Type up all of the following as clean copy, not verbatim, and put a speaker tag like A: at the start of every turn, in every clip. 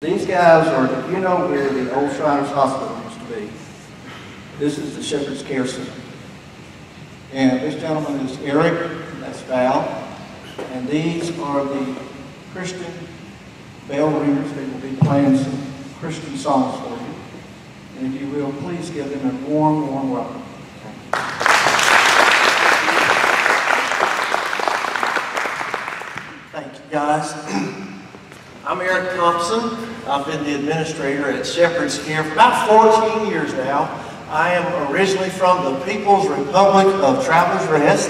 A: These guys are, if you know where the old Shriners Hospital used to be, this is the Shepherd's Care Center. And this gentleman is Eric, that's Val, and these are the Christian bell ringers. They will be playing some Christian songs for you. And if you will, please give them a warm, warm welcome.
B: Thank you, guys. I'm Eric Thompson. I've been the administrator at Shepherd's Care for about 14 years now. I am originally from the People's Republic of Travelers Rest.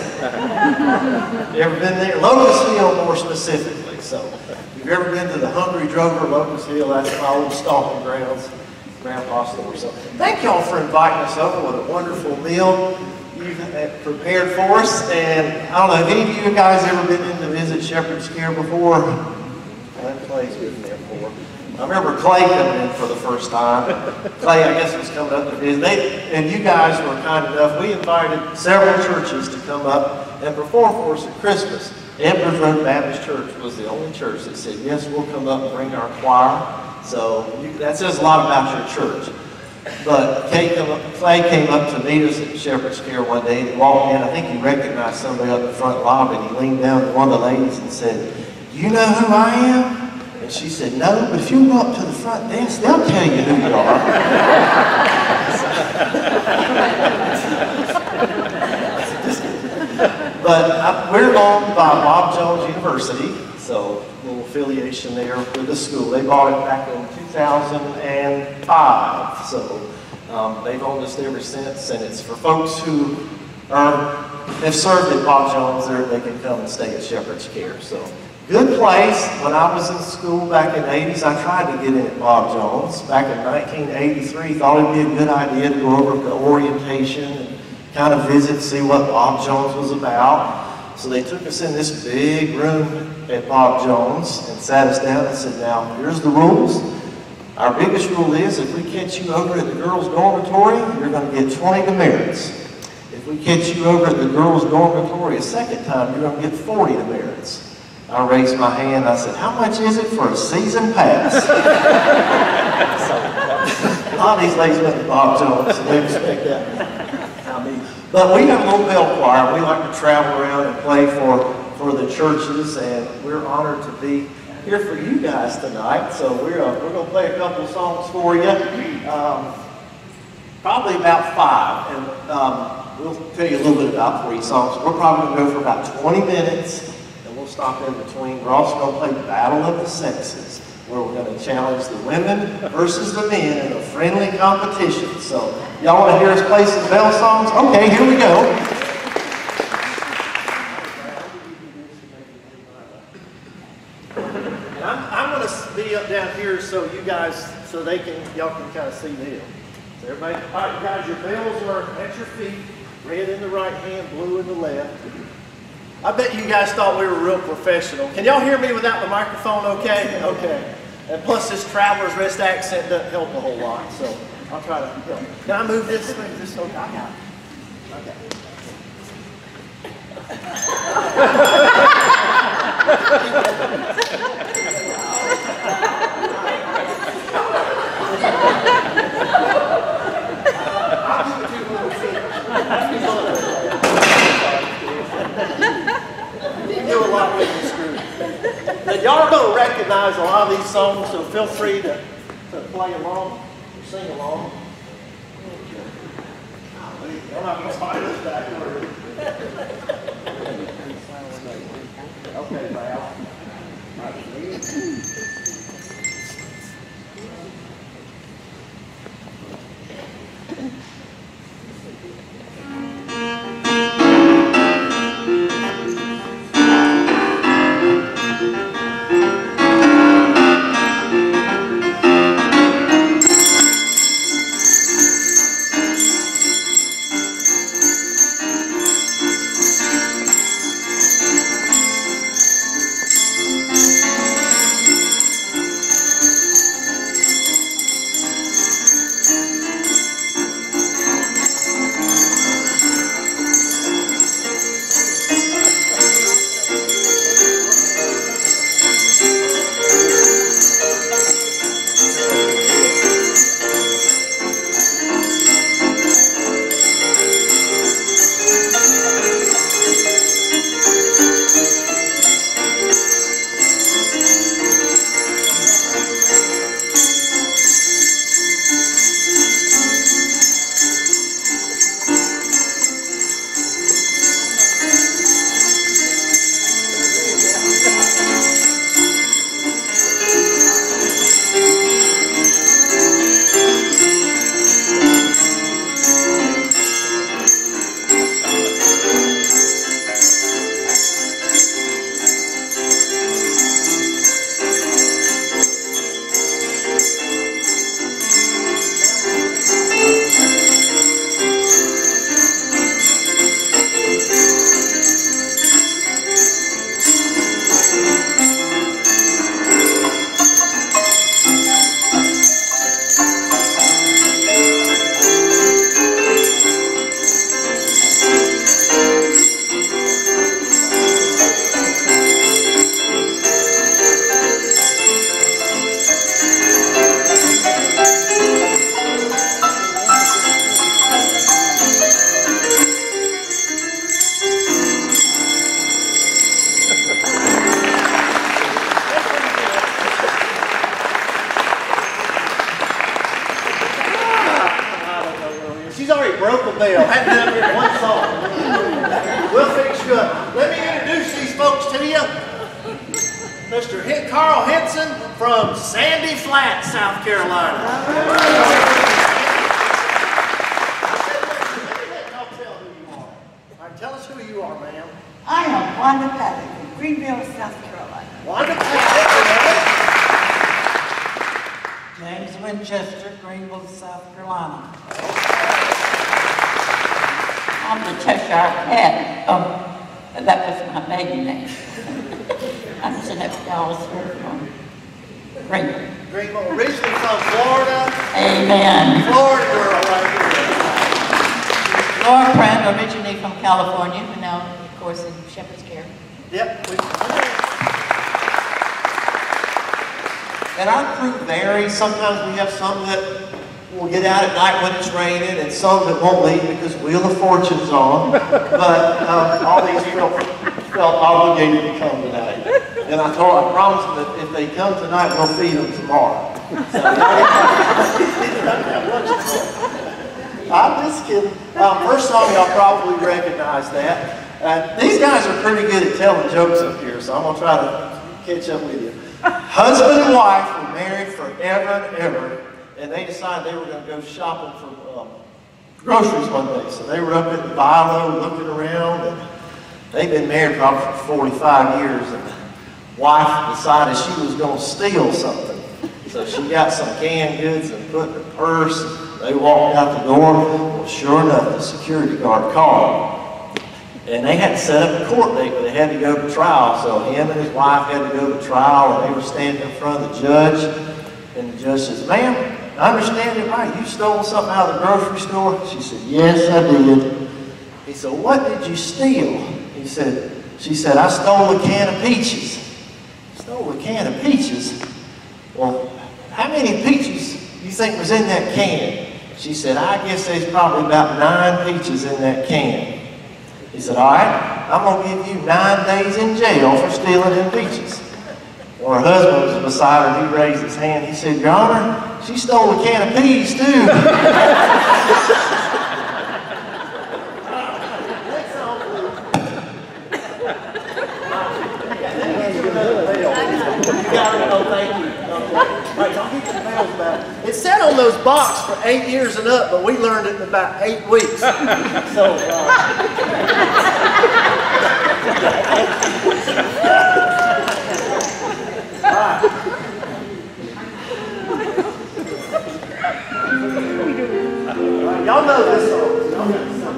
B: You ever been there? Locust Hill, more specifically. So, if you've ever been to the Hungry Drover, Locust Hill, that's my old stomping grounds. Grandpa's store. So, thank y'all for inviting us over. What a wonderful meal you've prepared for us. And I don't know, have any of you guys ever been in to visit Shepherd's Care before? That Clay's been there for. I remember Clay coming in for the first time. Clay, I guess, was coming up to visit. And you guys were kind enough. We invited several churches to come up and perform for us at Christmas. Emperor's Road Baptist Church was the only church that said, yes, we'll come up and bring our choir. So that says a lot about your church. But Clay came up to meet us at Shepherd's Care one day. He walked in. I think he recognized somebody up in the front lobby. And he leaned down to one of the ladies and said, "Do you know who I am?" And she said, "No, but if you go up to the front desk, they'll tell you who you are." But we're owned by Bob Jones University, so a little affiliation there with the school. They bought it back in 2005, so they've owned us ever since, and it's for folks who have served at Bob Jones. They can come and stay at Shepherd's Care. So. Good place. When I was in school back in the 80s, I tried to get in at Bob Jones. Back in 1983, thought it'd be a good idea to go over the orientation and kind of visit, see what Bob Jones was about. So they took us in this big room at Bob Jones and sat us down and said, "Now, here's the rules. Our biggest rule is if we catch you over at the girls' dormitory, you're going to get 20 demerits. If we catch you over at the girls' dormitory a second time, you're going to get 40 demerits." I raised my hand. I said, "How much is it for a season pass?" So, a lot of these ladies went to Bob Jones, so they expect that. But we have a little bell choir. We like to travel around and play for the churches, and we're honored to be here for you guys tonight. So we're going to play a couple of songs for you, probably about 5, and we'll tell you a little bit about 3 songs. We're probably going to go for about 20 minutes. Stop in between. We're also going to play Battle of the Sexes, where we're going to challenge the women versus the men in a friendly competition. So, y'all want to hear us play some bell songs? Okay, here we go. And I'm going to be up down here so you guys, y'all can kind of see them. So everybody, all right, guys, your bells are at your feet, red in the right hand, blue in the left. I bet you guys thought we were real professional. Can y'all hear me without the microphone okay? Okay. And plus this Travelers Rest accent doesn't help a whole lot, so I'll try to help. Can I move this thing? Okay, I got it. But y'all are going to recognize a lot of these songs, so feel free to play along or sing along. I'm not going to find this backward. Okay, Val. broke the bell. Hadn't done it in one song. We'll fix you up. Let me introduce these folks to you. Mr. Carl Henson from Sandy Flat, South Carolina. Y'all tell who you are. All right, tell us who you are, ma'am.
C: I am Wanda Paddock from Greenville, South Carolina.
B: Wanda Paddock.
D: James Winchester, Greenville, South Carolina.
C: I'm the Cheshire Cat. That was my maiden name. I'm Jeanette Gallagher from Greenville.
B: Greenville, originally from Florida.
C: Amen.
B: Florida girl right here.
E: Laura Pratt, originally from California, but now, of course, in Shepherd's Care.
B: Yep. And our crew varies. Sometimes we have some that will get out at night when it's raining, and some that won't leave because Wheel of Fortune's on. But all these felt obligated to come tonight. And I promised them that if they come tonight, we'll feed them tomorrow. So, I'm just kidding. First song, y'all probably recognize that. These guys are pretty good at telling jokes up here, so I'm going to try to catch up with you. Husband and wife were married forever and ever, and they decided they were going to go shopping for groceries one day. So they were up at the Bilo looking around, and they've been married probably for 45 years, and the wife decided she was going to steal something. So she got some canned goods and put in her purse. They walked out the door. Well, sure enough, the security guard called. And they had to set up a court date, but they had to go to trial. So him and his wife had to go to trial, and they were standing in front of the judge. And the judge says, "Ma'am, I understand it right. You stole something out of the grocery store?" She said, "Yes, I did." He said, "What did you steal?" She said, "I stole a can of peaches." "Stole a can of peaches? Well, how many peaches do you think was in that can?" She said, "I guess there's probably about 9 peaches in that can." He said, "All right, I'm going to give you 9 days in jail for stealing them peaches." Well, her husband was beside her. He raised his hand. He said, "Your Honor, she stole a can of peas, too." It sat on those boxes for 8 years and up, but we learned it in about 8 weeks. So, y'all know this song. Y'all know this song.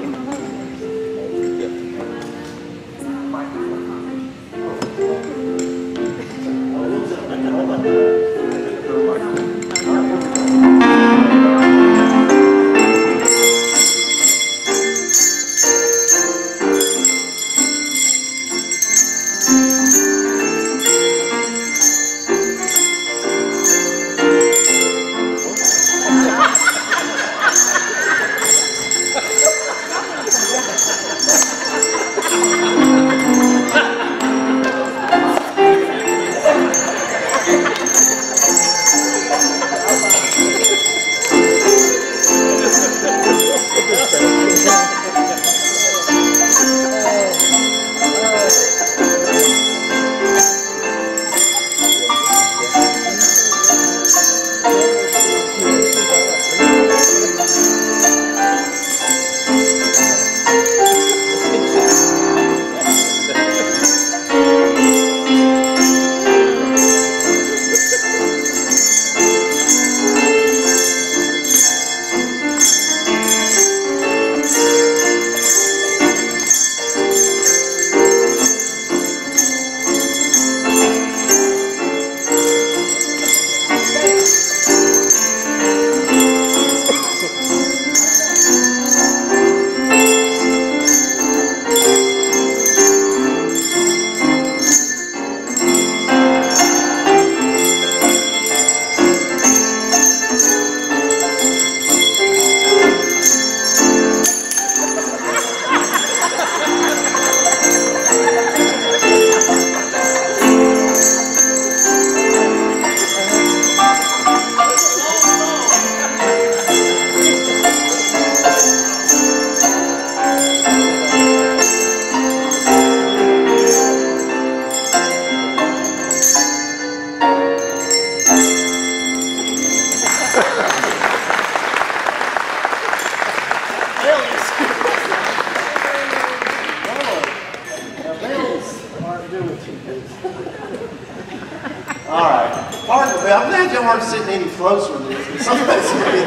B: I'm sitting any closer to this, but somebody's going to get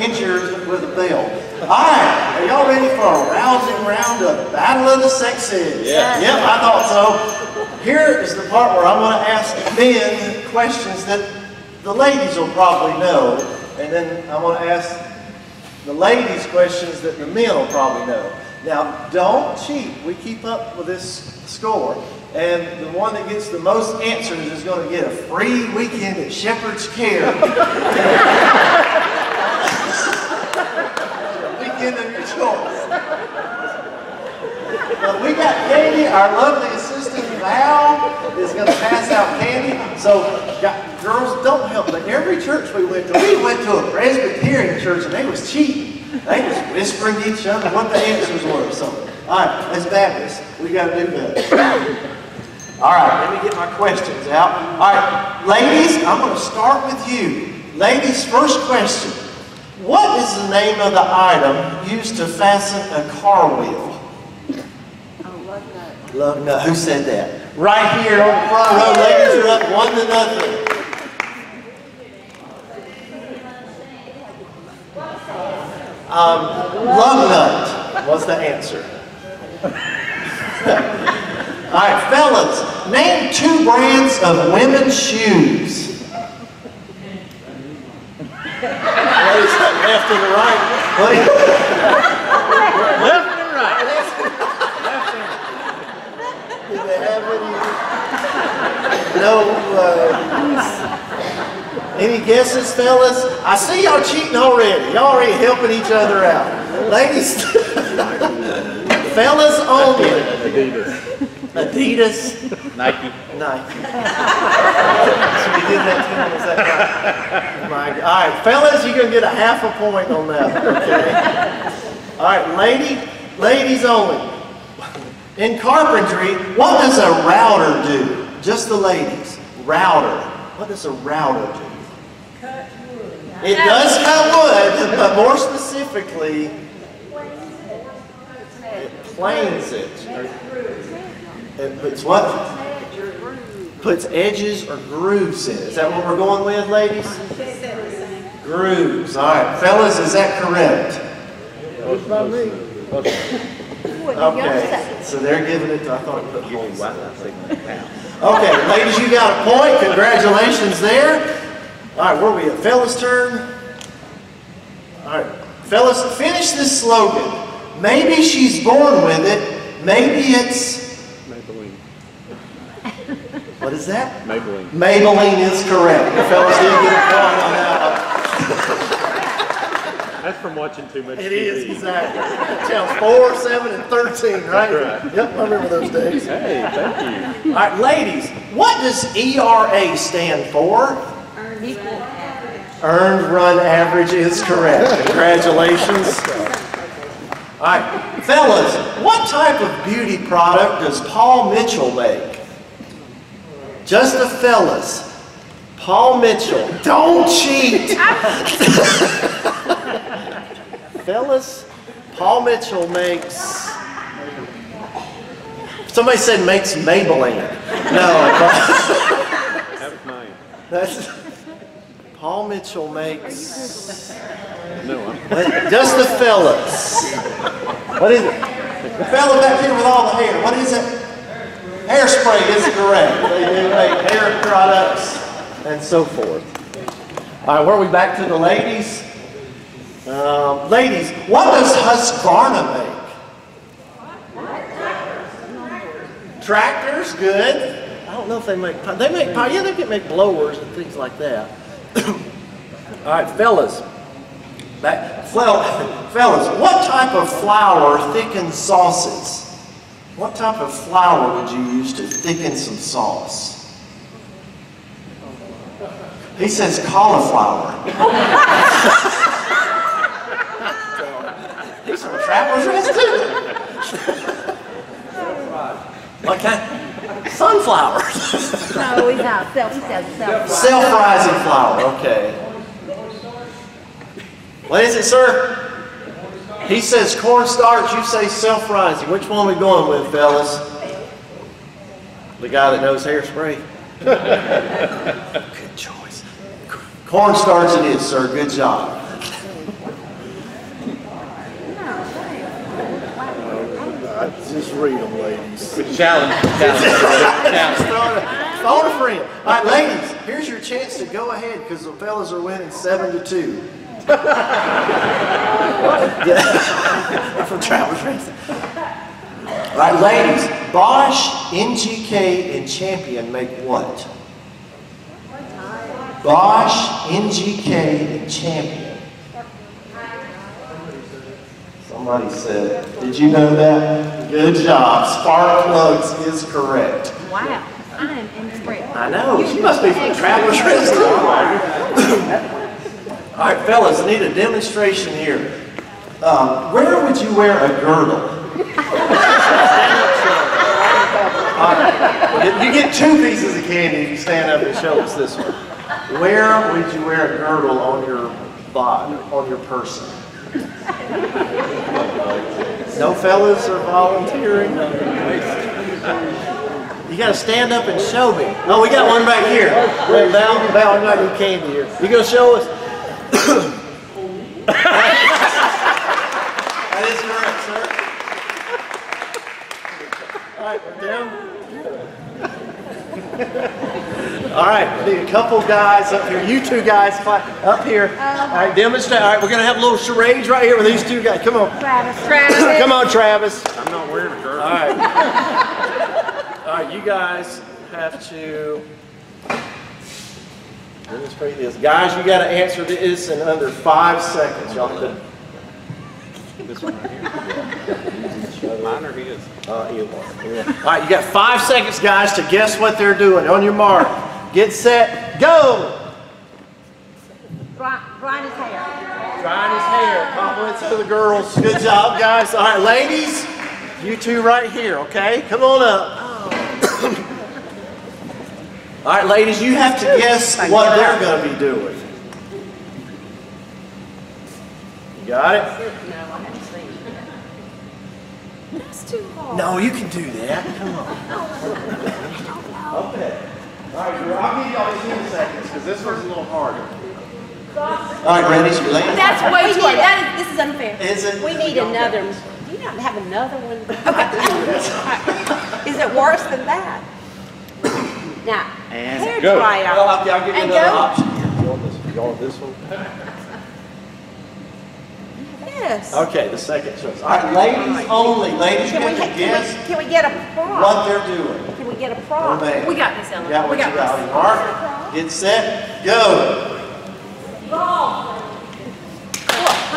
B: injured with a bell. All right, are y'all ready for a rousing round of Battle of the Sexes?
F: Yeah.
B: Yep, I thought so. Here is the part where I'm going to ask men questions that the ladies will probably know, and then I'm going to ask the ladies questions that the men will probably know. Now, don't cheat. We keep up with this score. And the one that gets the most answers is going to get a free weekend at Shepherd's Care. Weekend of your choice. We got candy. Our lovely assistant Val is going to pass out candy. So, girls, don't help. But every church we went to a Presbyterian church, and they was cheating. They was whispering to each other what the answers were or something. All right, as Baptists, we got to do that. All right, let me get my questions out. All right, ladies, I'm going to start with you. Ladies, first question. What is the name of the item used to fasten a car wheel?
G: Lug nut.
B: Lug nut. Who said that? Right here on the front row. Ladies are up 1-0. Lug nut was the answer. All right, fellas, name 2 brands of women's shoes. Left and the right.
F: Left and right.
B: Do they have any guesses, fellas? I see y'all cheating already. Y'all already helping each other out. Ladies, fellas only. Adidas.
F: Nike.
B: Nike. So we did that too, was that right? All right, fellas, you're going to get a half a point on that, okay? All right, ladies only. In carpentry, what does a router do? Just the ladies. Router. What does a router do?
G: Cut wood.
B: It does cut wood, but more specifically, it planes it. It puts what? Puts edges or grooves in it. Is that what we're going with, ladies? Grooves. All right. Fellas, is that correct? Okay. So they're giving it to, I thought it put holes in it. Okay, ladies, you got a point. Congratulations there. All right, where are we at? Fellas' turn. All right. Fellas, finish this slogan. Maybe she's born with it. Maybe it's...
F: Maybelline.
B: What is that?
F: Maybelline.
B: Maybelline is correct. The fellas did get a point on that
F: That's from watching too much
B: one. It
F: TV.
B: is, exactly. Channels 4, 7, and 13, right?
F: That's right.
B: Yep, I remember those days.
F: Hey, thank you.
B: All right, ladies, what does ERA stand for? Earned Run Average is correct. Congratulations. All right, fellas, what type of beauty product does Paul Mitchell make? Just the fellas. Paul Mitchell. Don't cheat! Fellas, Paul Mitchell makes... Somebody said makes Maybelline. No.
F: That was mine.
B: That's... Paul Mitchell makes...
F: No, I'm...
B: Just the fellas. What is it? The fella back here with all the hair. What is it? Hairspray is correct. They do make hair products and so forth. All right, where are we back to the ladies? Ladies, what does Husqvarna make? Tractors, good. I don't know if they make yeah, they can make blowers and things like that. All right, fellas. Fellas, what type of flour thickens sauces? What type of flour would you use to thicken some sauce? He says cauliflower. He's from Travelers Rest too. What kind? Sunflower.
G: No, he's not. He says self.
B: Self-rising flour, okay. What is it, sir? He says cornstarch, you say self-rising. Which one are we going with, fellas? The guy that knows hairspray. Good choice. Cornstarch it is, sir. Good job.
H: Just read them, ladies.
F: Challenge.
B: Phone a friend. All right, ladies, here's your chance to go ahead because the fellas are winning 7-2. From Travelers Racing. All right, ladies, Bosch, NGK, and Champion make what? Bosch, NGK, and Champion. Somebody said, did you know that? Good job. Spark Plugs is correct.
G: Wow, I am impressed.
B: I know. She must be from Travelers Racing. All right, fellas, I need a demonstration here. Where would you wear a girdle? You get 2 pieces of candy if you stand up and show us this one. Where would you wear a girdle on your body, on your person? No fellas are volunteering. You got to stand up and show me. Oh, we got one back here. Val, I'm not any candy here. You gonna show us? That is correct, sir. All right, we're down. All right, we need a couple guys up here. You 2 guys up here. All right, demonstrate. All right, we're gonna have a little charades right here with these 2 guys. Come on.
G: Travis.
B: Come on, Travis.
F: I'm not wearing a girdle.
B: All right. All right, you guys have to demonstrate this. Guys, you got to answer this in under 5 seconds. Y'all have
F: This one right here. Mine or his?
B: Either one. Yeah. All right, you got 5 seconds, guys, to guess what they're doing. On your mark, get set, go.
G: Brian is hair.
B: Drying his hair. Compliments to the girls. Good job, guys. All right, ladies, you 2 right here, okay? Come on up. All right, ladies, you have to guess what they're going to be doing. You got it?
G: That's too hard.
B: No, you can do that. Come on. Okay. All right, I'll give y'all these in seconds because this one's a little harder. All right, ready? You ladies?
I: That's way too hard. This is unfair.
B: Is it?
I: We need another. Do you not have another one? Okay. Is it worse than that? Now, hair
F: go.
I: dryer.
B: Well, I'll give you
I: And
B: another
I: go.
B: option here. You want this one?
I: Yes.
B: Okay, the second choice. All right, ladies only. Ladies, you get to guess
I: Can we get a prop?
B: what they're doing.
I: Can we get a prop?
B: Okay.
I: We got this, Ellen.
B: You got what
I: We
B: you
I: got
B: got.
I: this.
B: Mark, get set, go.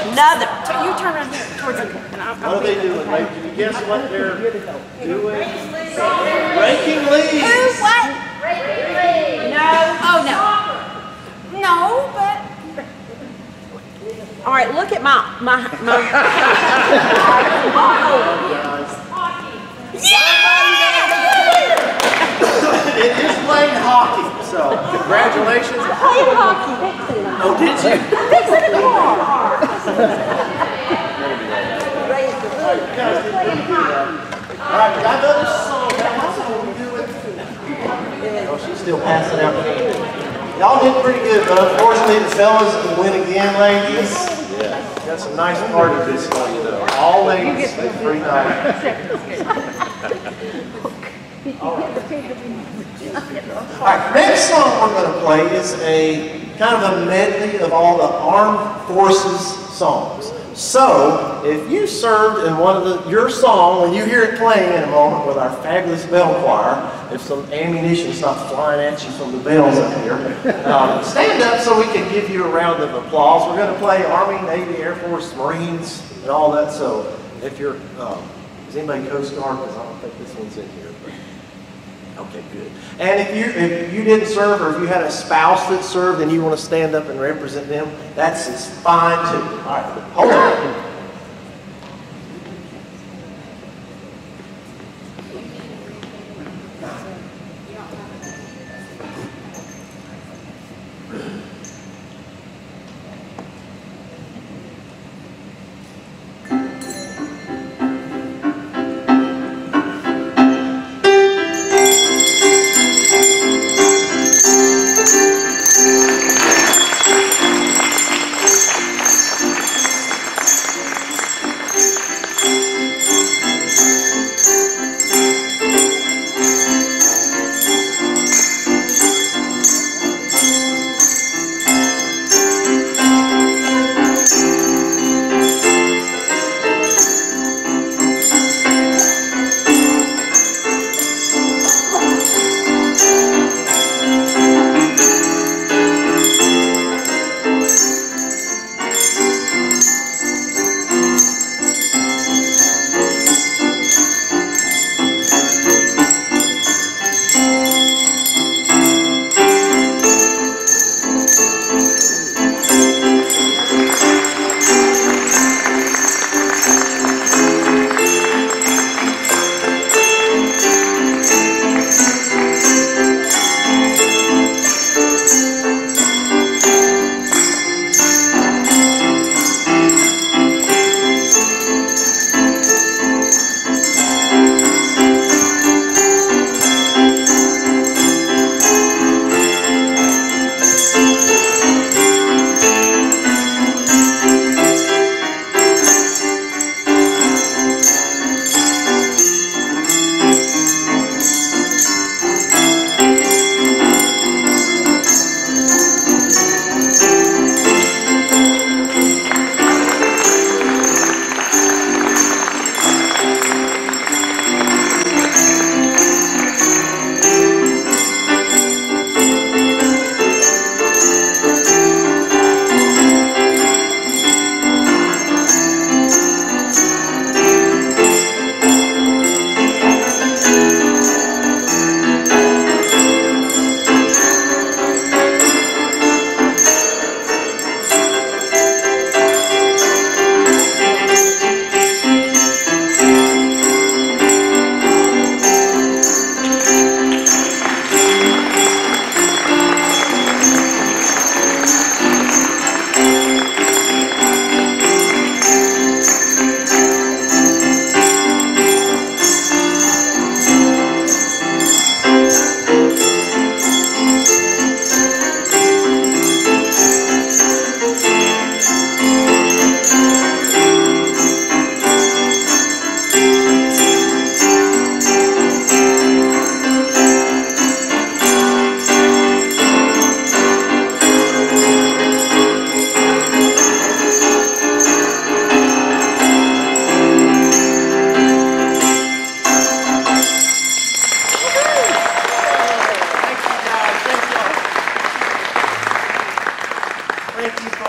I: Another. You turn around here towards it. And
B: What are they doing? Like, can you guess what they're doing? Raking leaves.
I: Who? What? No. Oh, no. No, but. All right, look at my.
B: It is playing hockey, so congratulations.
I: Playing hockey.
B: Oh, did you?
I: Fixing a car.
B: All right, we got another song. What song we doing? Oh, she's still passing out candy. Y'all did pretty good, but unfortunately the fellas can win again, ladies. Yeah. Got some nice party bits for you, though. All ladies, free night. All right, next song we're going to play is a kind of a medley of all the armed forces songs. So, if you served in one of your song, when you hear it playing in a moment with our fabulous bell choir, if some ammunition's not flying at you from the bells up here, stand up so we can give you a round of applause. We're going to play Army, Navy, Air Force, Marines, and all that. So, if you're, is anybody Coast Guard? Because I don't think this one's in here. But. Okay, good. And if you didn't serve, or if you had a spouse that served and you want to stand up and represent them, that's fine too. All right, hold on.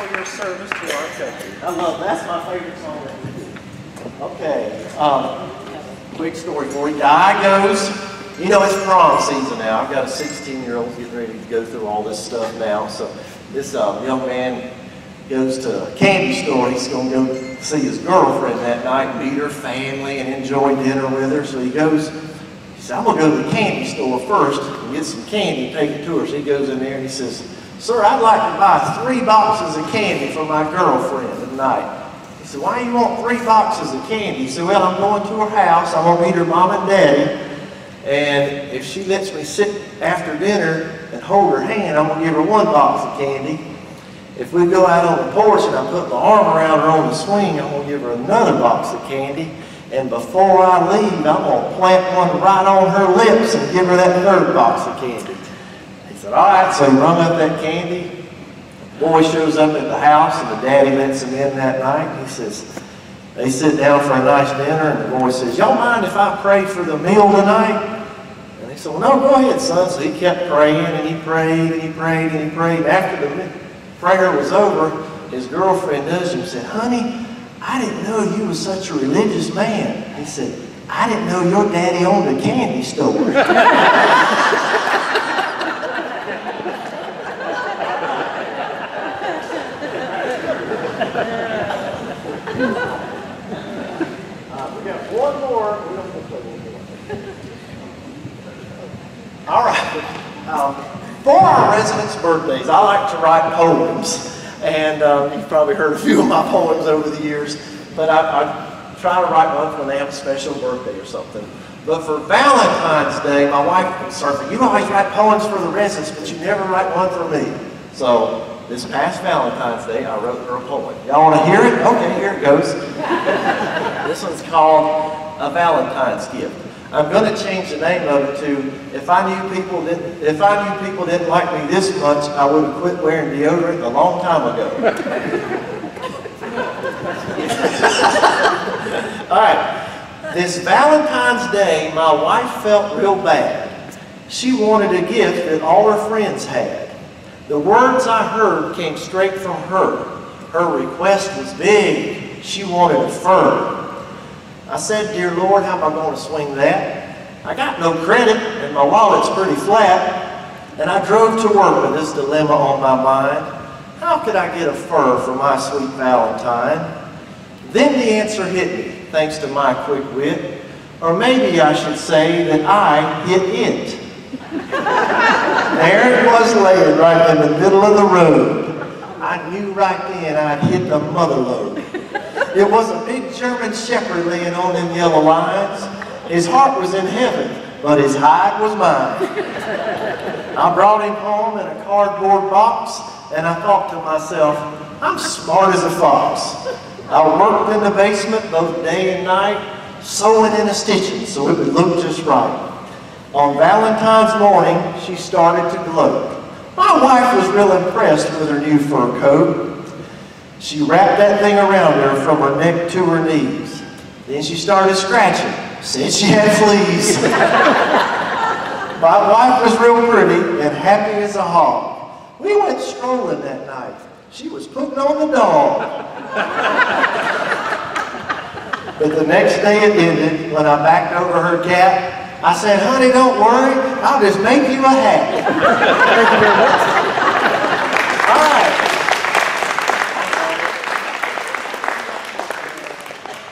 B: for your service to our country. I love, that's my favorite song. Okay, quick story for you. Guy goes, you know, it's prom season now. I've got a 16-year-old getting ready to go through all this stuff now. So this young man goes to a candy store. He's going to go see his girlfriend that night, meet her family, and enjoy dinner with her. So he goes, he said, I'm going to go to the candy store first and get some candy and take it to her. So he goes in there and he says, sir, I'd like to buy 3 boxes of candy for my girlfriend tonight. He said, why do you want 3 boxes of candy? He said, well, I'm going to her house. I'm going to meet her mom and daddy. And if she lets me sit after dinner and hold her hand, I'm going to give her 1 box of candy. If we go out on the porch and I put my arm around her on the swing, I'm going to give her another box of candy. And before I leave, I'm going to plant one right on her lips and give her that 3rd box of candy. He said, all right. So he rung up that candy. The boy shows up at the house and the daddy lets him in that night. He says, they sit down for a nice dinner and the boy says, y'all mind if I pray for the meal tonight? And he said, well, no, go ahead, son. So he kept praying and he prayed and he prayed and he prayed. After the prayer was over, his girlfriend nudged him and said, honey, I didn't know you were such a religious man. He said, I didn't know your daddy owned a candy store. We got one more. We don't want to play one more. All right. For our residents' birthdays, I like to write poems. And you've probably heard a few of my poems over the years. But I try to write one when they have a special birthday or something. But for Valentine's Day, my wife started, you always write poems for the residents, but you never write one for me. So this past Valentine's Day, I wrote her a poem. Y'all want to hear it? Okay, here it goes. This one's called A Valentine's Gift. I'm going to change the name of it to If I knew people didn't like me this much, I would have quit wearing deodorant a long time ago. All right. This Valentine's Day, my wife felt real bad. She wanted a gift that all her friends had. The words I heard came straight from her. Her request was big. She wanted a fur. I said, dear Lord, how am I going to swing that? I got no credit and my wallet's pretty flat. And I drove to work with this dilemma on my mind. How could I get a fur for my sweet Valentine? Then the answer hit me, thanks to my quick wit. Or maybe I should say that I hit it. There it was laying right in the middle of the road. I knew right then I'd hit the mother lode. It was a big German shepherd laying on them yellow lines. His heart was in heaven, but his hide was mine. I brought him home in a cardboard box, and I thought to myself, I'm smart as a fox. I worked in the basement both day and night, sewing and stitching so it would look just right. On Valentine's morning, she started to glow. My wife was real impressed with her new fur coat. She wrapped that thing around her from her neck to her knees. Then she started scratching, said she had fleas. My wife was real pretty and happy as a hog. We went strolling that night. She was putting on the dog. But the next day it ended when I backed over her cat. I said, honey, don't worry. I'll just make you a hat. Thank you very much. All right.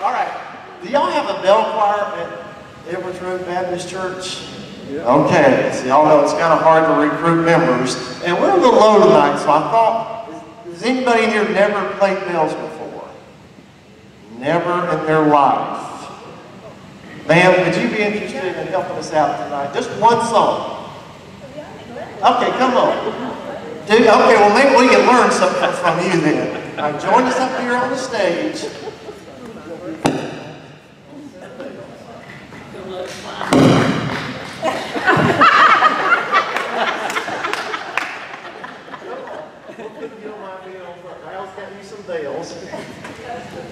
B: All right. Do y'all have a bell choir at Edwards Road Baptist Church? Yeah. Okay. So y'all know it's kind of hard to recruit members. And we're a little low tonight, so I thought, has anybody in here never played bells before? Never in their life. Ma'am, would you be interested in helping us out tonight? Just one song. Okay, come on. Okay, well maybe we can learn something from you then. Join us up here on the stage.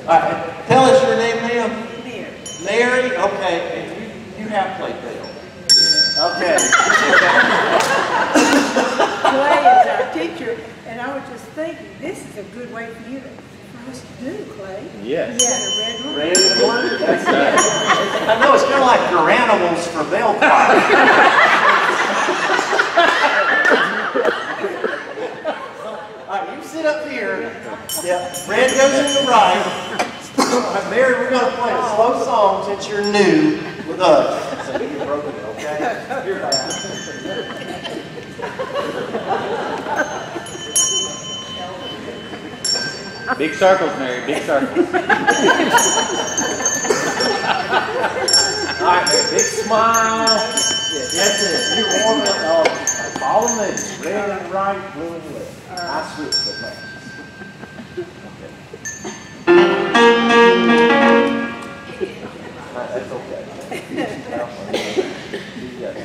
B: All right, tell us your name, ma'am. Mary, okay, and you have played bell. Okay.
D: Clay is our teacher, and I
J: I was just thinking, this is a good way for us to do, Clay.
F: Yes.
J: Yeah, the red one.
B: Red and blue. That's it. I know it's kind of like Garanimals for bell choir. All right, you sit up here. Yeah, red goes in the right. All right, Mary, we're going to play a slow song since you're new with us. So you get broken, okay? You're
F: Big circles, Mary, big circles.
B: All right, Mary, big smile. Yeah, that's it. You're warming up. Follow me. Red and right, blue and left. I switch the matches. That's okay. You got it.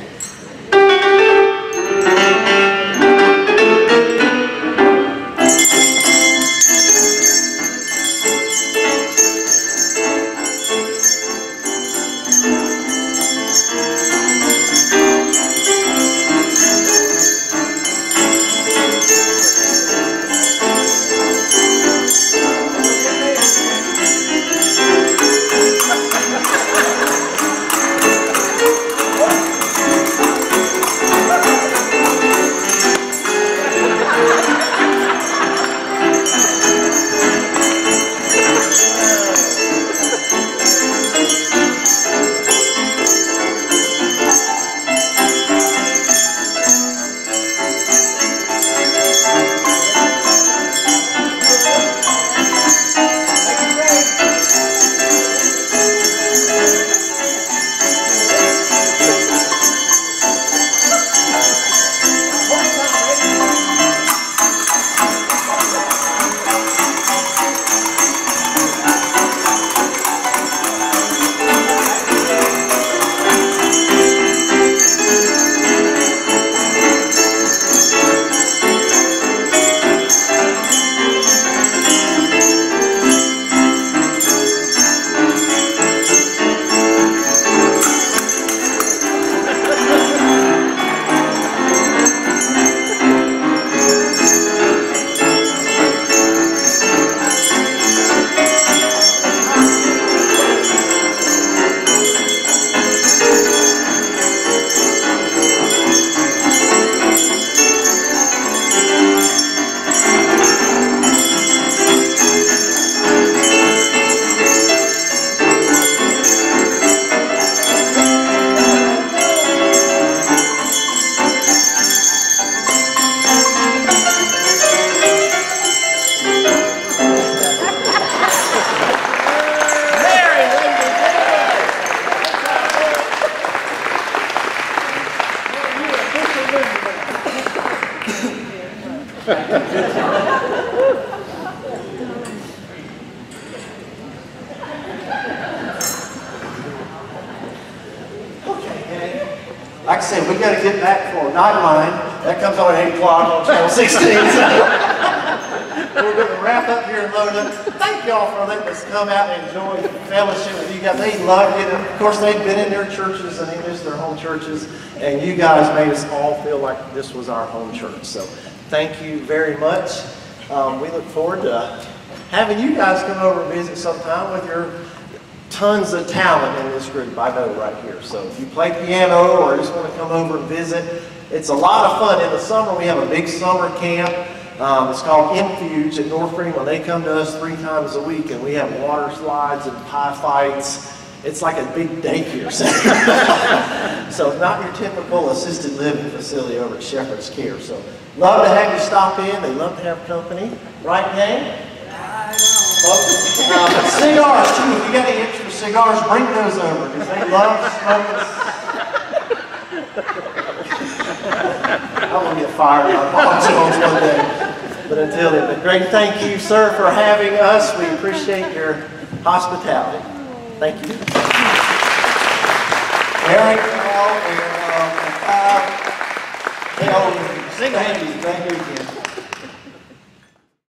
B: Like I said, we got to get back for Nightline. That comes on at 8 o'clock on Channel 16. We're going to wrap up here in Lodi. Thank y'all for letting us come out and enjoy fellowship with you guys. They loved it. Of course, they've been in their churches and they miss their home churches. And you guys made us all feel like this was our home church. So thank you very much. We look forward to having you guys come over and visit sometime with your tons of talent in this group, I know right here. So if you play piano or just want to come over and visit, it's a lot of fun. In the summer, we have a big summer camp. It's called Infuge at North Greenville. They come to us 3 times a week, and we have water slides and pie fights. It's like a big daycare center. So it's not your typical assisted living facility over at Shepherd's Care. So love to have you stop in. They love to have company. Right, gang? Cigars, too. If you got any extra cigars, bring those over, because they love smoking. I'm going to get fired by Bonzones one day. But until then, great thank you, sir, for having us. We appreciate your hospitality. Thank you. Eric, Al, and sing on. Thank you. Thank you again.